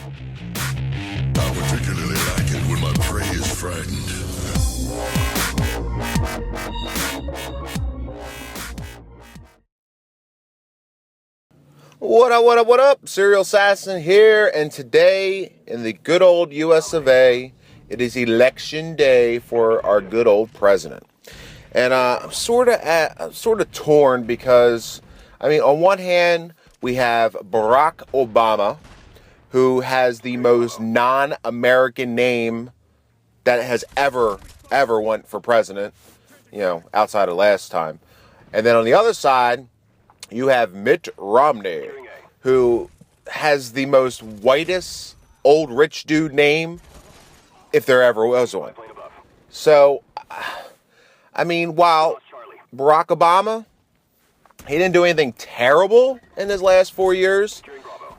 I particularly like it when my prey is frightened. What up, what up, what up? Serial Assassin here, and today in the good old US of A, it is election day for our good old president. And I'm sort of torn because, I mean, on one hand, we have Barack Obama, who has the most non-American name that has ever went for president, outside of last time. And then on the other side, you have Mitt Romney, who has the most whitest old rich dude name, if there ever was one. So, I mean, while Barack Obama, he didn't do anything terrible in his last 4 years,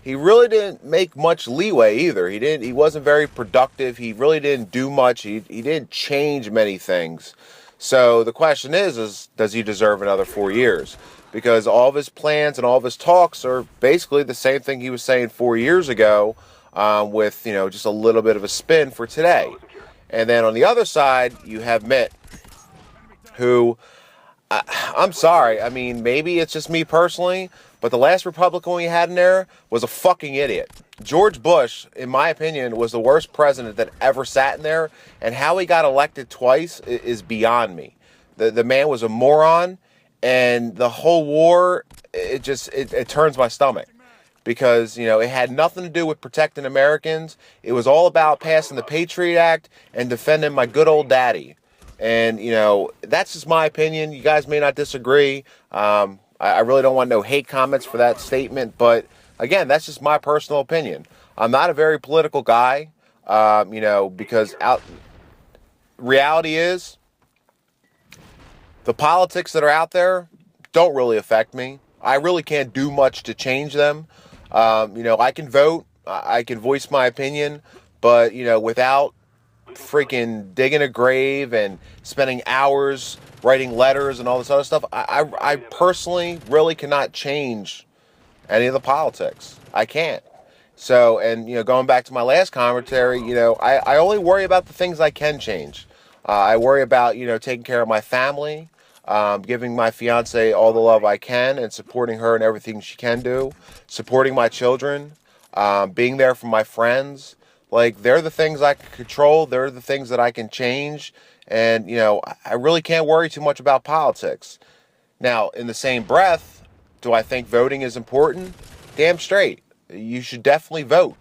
he really didn't make much leeway either. He wasn't very productive. He really didn't do much. He didn't change many things. So the question is does he deserve another 4 years? Because all of his plans and all of his talks are basically the same thing he was saying 4 years ago, with just a little bit of a spin for today. And then on the other side, you have Mitt, who, I'm sorry, I mean, maybe it's just me personally, but the last Republican we had in there was a fucking idiot. George Bush, in my opinion, was the worst president that ever sat in there, and how he got elected twice is beyond me. The man was a moron, and the whole war, it turns my stomach. Because, it had nothing to do with protecting Americans. It was all about passing the Patriot Act and defending my good old daddy. And, that's just my opinion. You guys may not disagree. I really don't want no hate comments for that statement. But, again, that's just my personal opinion. I'm not a very political guy, because reality is the politics that are out there don't really affect me. I really can't do much to change them. I can vote, I can voice my opinion, but, without freaking digging a grave and spending hours writing letters and all this other stuff, I personally really cannot change any of the politics. I can't. So, and, going back to my last commentary, I only worry about the things I can change. I worry about, taking care of my family, giving my fiance all the love I can and supporting her in everything she can do, supporting my children, being there for my friends. Like, they're the things I can control. They're the things that I can change. And, I really can't worry too much about politics. Now, in the same breath, do I think voting is important? Damn straight. You should definitely vote.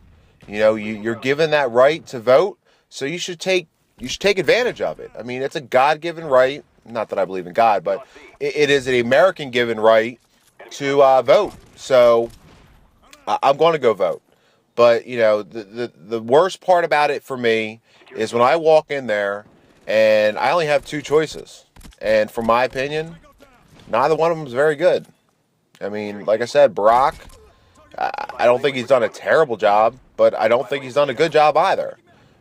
You're given that right to vote, so you should take advantage of it. I mean, it's a God-given right. Not that I believe in God, but it is an American-given right to vote. So I'm going to go vote. But, the worst part about it for me is when I walk in there and I only have two choices. And from my opinion, neither one of them is very good. I mean, like I said, Barack, I don't think he's done a terrible job, but I don't think he's done a good job either.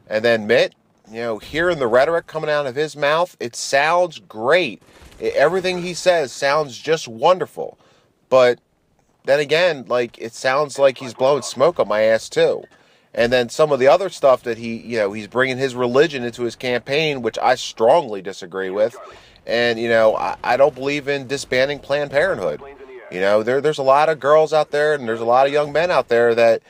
And then Mitt, hearing the rhetoric coming out of his mouth, it sounds great. Everything he says sounds just wonderful. But then again, it sounds like he's blowing smoke up my ass too. And then some of the other stuff that he's bringing his religion into his campaign, which I strongly disagree with. And, I don't believe in disbanding Planned Parenthood. There's a lot of girls out there and there's a lot of young men out there that,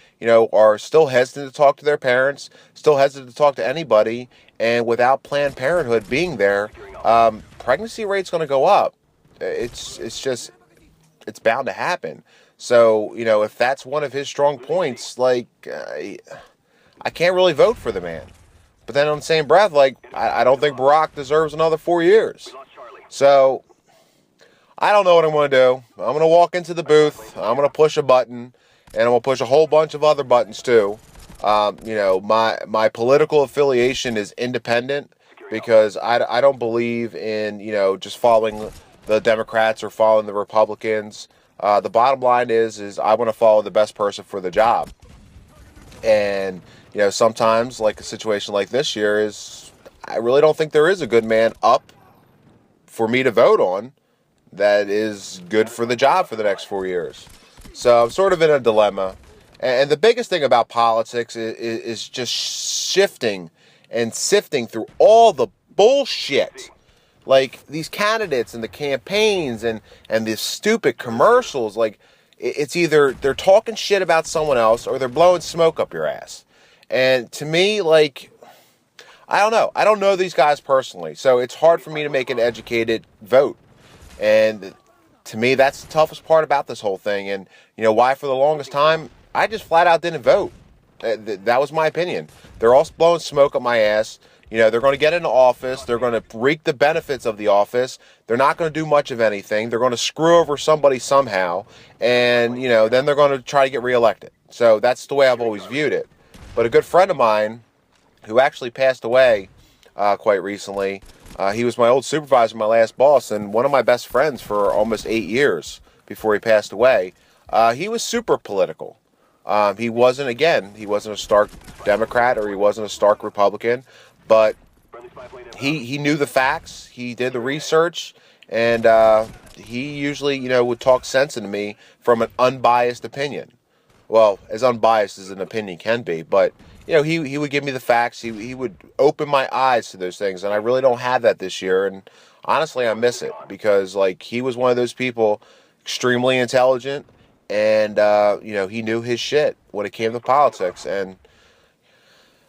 are still hesitant to talk to their parents, still hesitant to talk to anybody. And without Planned Parenthood being there, pregnancy rate's going to go up. It's bound to happen. So, if that's one of his strong points, I can't really vote for the man. But then on the same breath, I don't think Barack deserves another 4 years. So, I don't know what I'm going to do. I'm going to walk into the booth, I'm going to push a button, and I'm going to push a whole bunch of other buttons too. My political affiliation is independent because I don't believe in, just following the Democrats or following the Republicans. The bottom line is I want to follow the best person for the job. And, sometimes, like a situation like this year, I really don't think there is a good man up for me to vote on that is good for the job for the next 4 years. So I'm sort of in a dilemma. And the biggest thing about politics is just shifting and sifting through all the bullshit. Like these candidates and the campaigns and these stupid commercials, like it's either they're talking shit about someone else or they're blowing smoke up your ass. And to me, like, I don't know. I don't know these guys personally, so it's hard for me to make an educated vote. And to me, that's the toughest part about this whole thing. And you know why? For the longest time, I just flat out didn't vote. That was my opinion. They're all blowing smoke up my ass. You know, they're going to get into office. They're going to reap the benefits of the office. They're not going to do much of anything. They're going to screw over somebody somehow. And, you know, then they're going to try to get reelected. So that's the way I've always viewed it. But a good friend of mine who actually passed away quite recently, he was my old supervisor, my last boss, and one of my best friends for almost 8 years before he passed away. He was super political. He wasn't a stark Democrat or he wasn't a stark Republican. But he knew the facts, he did the research, and he usually, you know, would talk sense into me from an unbiased opinion. Well, as unbiased as an opinion can be, but, you know, he would give me the facts, he would open my eyes to those things, and I really don't have that this year, and honestly, I miss it, because, like, he was one of those people, extremely intelligent, and, you know, he knew his shit when it came to politics, and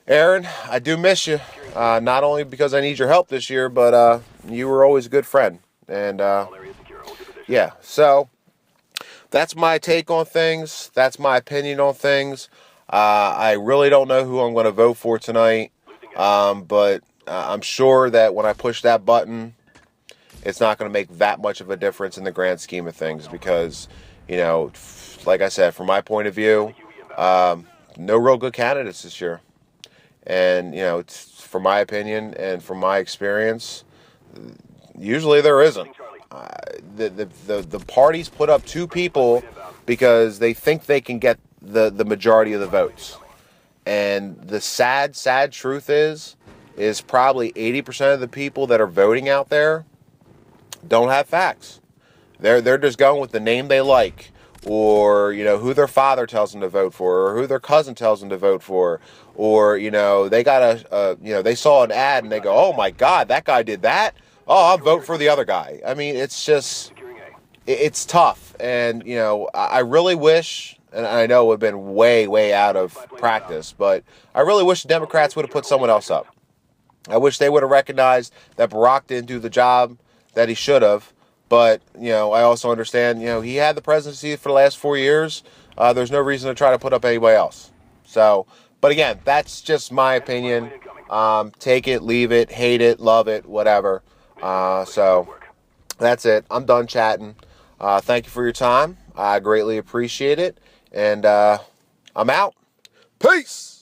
Aaron, I do miss you, not only because I need your help this year, but you were always a good friend. And yeah, so that's my take on things. That's my opinion on things. I really don't know who I'm going to vote for tonight, but I'm sure that when I push that button, it's not going to make that much of a difference in the grand scheme of things because, you know, like I said, from my point of view, no real good candidates this year. And, you know, from my opinion and from my experience, usually there isn't. The parties put up two people because they think they can get the majority of the votes. And the sad truth is probably 80% of the people that are voting out there don't have facts. They're just going with the name they like, or, you know, who their father tells them to vote for, or who their cousin tells them to vote for, or, you know, they got you know, they saw an ad and they go, oh my God, that guy did that? Oh, I'll vote for the other guy. I mean, it's just, it's tough. And, you know, I really wish, and I know it would have been way out of practice, but I really wish the Democrats would have put someone else up. I wish they would have recognized that Barack didn't do the job that he should have. But, you know, I also understand, you know, he had the presidency for the last 4 years. There's no reason to try to put up anybody else. So, but again, that's just my opinion. Take it, leave it, hate it, love it, whatever. So that's it. I'm done chatting. Thank you for your time. I greatly appreciate it. And I'm out. Peace.